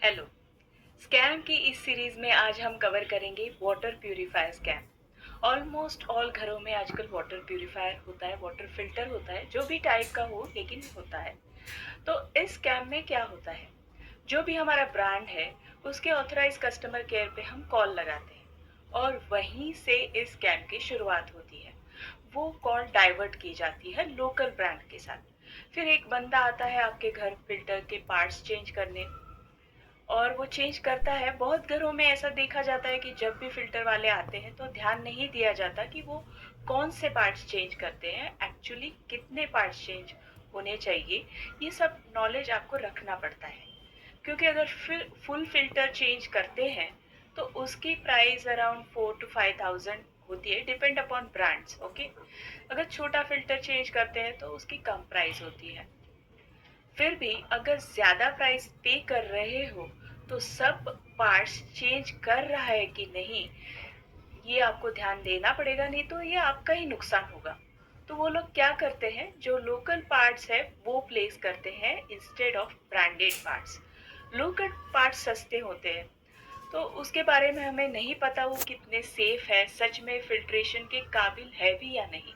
Hello. Scam की इस series में आज हम कवर करेंगे water purifier scam. Almost all घरों में आजकल वाटर प्यूरिफायर होता है, वाटर फिल्टर होता है, जो भी टाइप का हो लेकिन होता है। तो इस स्कैम में क्या होता है, जो भी हमारा ब्रांड है उसके ऑथराइज कस्टमर केयर पे हम कॉल लगाते हैं और वहीं से इस स्कैम की शुरुआत होती है। वो कॉल डाइवर्ट की जाती है लोकल ब्रांड के साथ। फिर एक बंदा आता है आपके घर फिल्टर के पार्ट्स चेंज करने और वो चेंज करता है। बहुत घरों में ऐसा देखा जाता है कि जब भी फिल्टर वाले आते हैं तो ध्यान नहीं दिया जाता कि वो कौन से पार्ट्स चेंज करते हैं, एक्चुअली कितने पार्ट्स चेंज होने चाहिए। ये सब नॉलेज आपको रखना पड़ता है, क्योंकि अगर फुल फिल्टर चेंज करते हैं तो उसकी प्राइस अराउंड 4 to 5 thousand होती है, डिपेंड अपॉन ब्रांड्स। ओके, अगर छोटा फिल्टर चेंज करते हैं तो उसकी कम प्राइस होती है। फिर भी अगर ज्यादा प्राइस पे कर रहे हो तो सब पार्ट्स चेंज कर रहा है कि नहीं, ये आपको ध्यान देना पड़ेगा, नहीं तो ये आपका ही नुकसान होगा। तो वो लोग क्या करते हैं, जो लोकल पार्ट्स है वो प्लेस करते हैं instead of branded parts. Local parts सस्ते होते हैं, तो उसके बारे में हमें नहीं पता वो कितने सेफ है, सच में फिल्ट्रेशन के काबिल है भी या नहीं।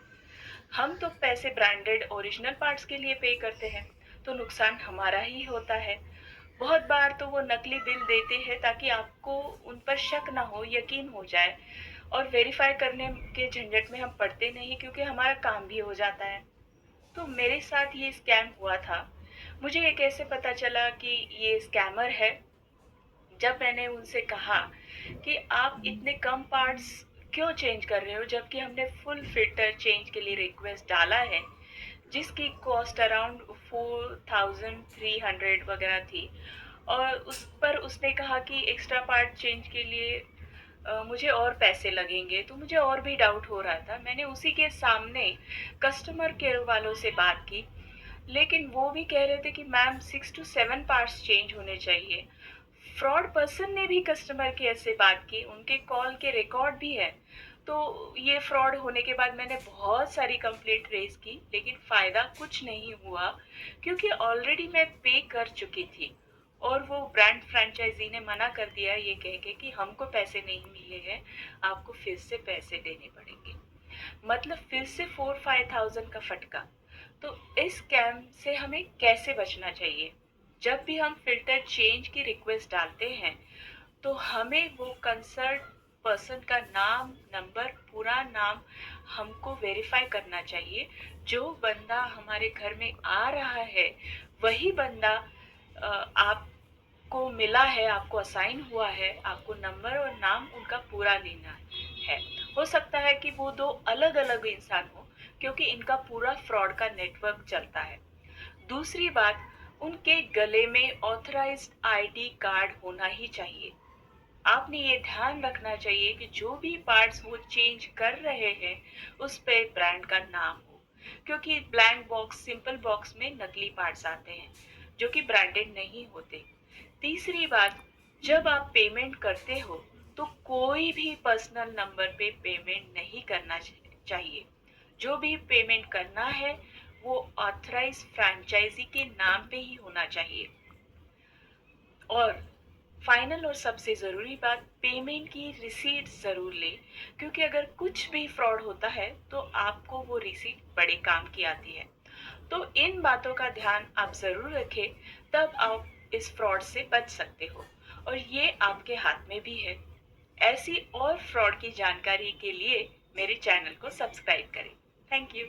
हम तो पैसे ब्रांडेड ओरिजिनल पार्ट्स के लिए पे करते हैं, तो नुकसान हमारा ही होता है। बहुत बार तो वो नकली बिल देते हैं ताकि आपको उन पर शक ना हो, यकीन हो जाए, और वेरीफाई करने के झंझट में हम पड़ते नहीं, क्योंकि हमारा काम भी हो जाता है। तो मेरे साथ ये स्कैम हुआ था। मुझे ये कैसे पता चला कि ये स्कैमर है, जब मैंने उनसे कहा कि आप इतने कम पार्ट्स क्यों चेंज कर रहे हो, जबकि हमने फुल फिल्टर चेंज के लिए रिक्वेस्ट डाला है जिसकी कॉस्ट अराउंड 4300 वगैरह थी। और उस पर उसने कहा कि एक्स्ट्रा पार्ट चेंज के लिए मुझे और पैसे लगेंगे। तो मुझे और भी डाउट हो रहा था। मैंने उसी के सामने कस्टमर केयर वालों से बात की, लेकिन वो भी कह रहे थे कि मैम 6 to 7 पार्ट्स चेंज होने चाहिए। फ्रॉड पर्सन ने भी कस्टमर केयर से बात की, उनके कॉल के रिकॉर्ड भी है। तो ये फ्रॉड होने के बाद मैंने बहुत सारी कंप्लेंट रेज की, लेकिन फायदा कुछ नहीं हुआ, क्योंकि ऑलरेडी मैं पे कर चुकी थी। और वो ब्रांड फ्रेंचाइजी ने मना कर दिया ये कह के कि हमको पैसे नहीं मिले हैं, आपको फिर से पैसे देने पड़ेंगे। मतलब फिर से 4-5 thousand का फटका। तो इस स्कैम से हमें कैसे बचना चाहिए, जब भी हम फिल्टर चेंज की रिक्वेस्ट डालते हैं तो हमें वो कंसर्न पर्सन का नाम, नंबर, पूरा नाम हमको वेरीफाई करना चाहिए। जो बंदा हमारे घर में आ रहा है वही बंदा आपको मिला है, आपको असाइन हुआ है, आपको नंबर और नाम उनका पूरा लेना है। हो सकता है कि वो दो अलग अलग इंसान हो, क्योंकि इनका पूरा फ्रॉड का नेटवर्क चलता है। दूसरी बात, उनके गले में ऑथराइज्ड आईडी कार्ड होना ही चाहिए। आपने ये ध्यान रखना चाहिए कि जो भी पार्ट्स वो चेंज कर रहे हैं उस पे ब्रांड का नाम हो, क्योंकि ब्लैंक बॉक्स, सिंपल बॉक्स में नकली पार्ट्स आते हैं जो कि ब्रांडेड नहीं होते। तीसरी बात, जब आप पेमेंट करते हो तो कोई भी पर्सनल नंबर पे पेमेंट नहीं करना चाहिए। जो भी पेमेंट करना है वो ऑथराइज फ्रेंचाइजी के नाम पे ही होना चाहिए। और फाइनल और सबसे ज़रूरी बात, पेमेंट की रिसीट ज़रूर लें, क्योंकि अगर कुछ भी फ्रॉड होता है तो आपको वो रिसीट बड़े काम की आती है। तो इन बातों का ध्यान आप ज़रूर रखें, तब आप इस फ्रॉड से बच सकते हो, और ये आपके हाथ में भी है। ऐसी और फ्रॉड की जानकारी के लिए मेरे चैनल को सब्सक्राइब करें। Thank you.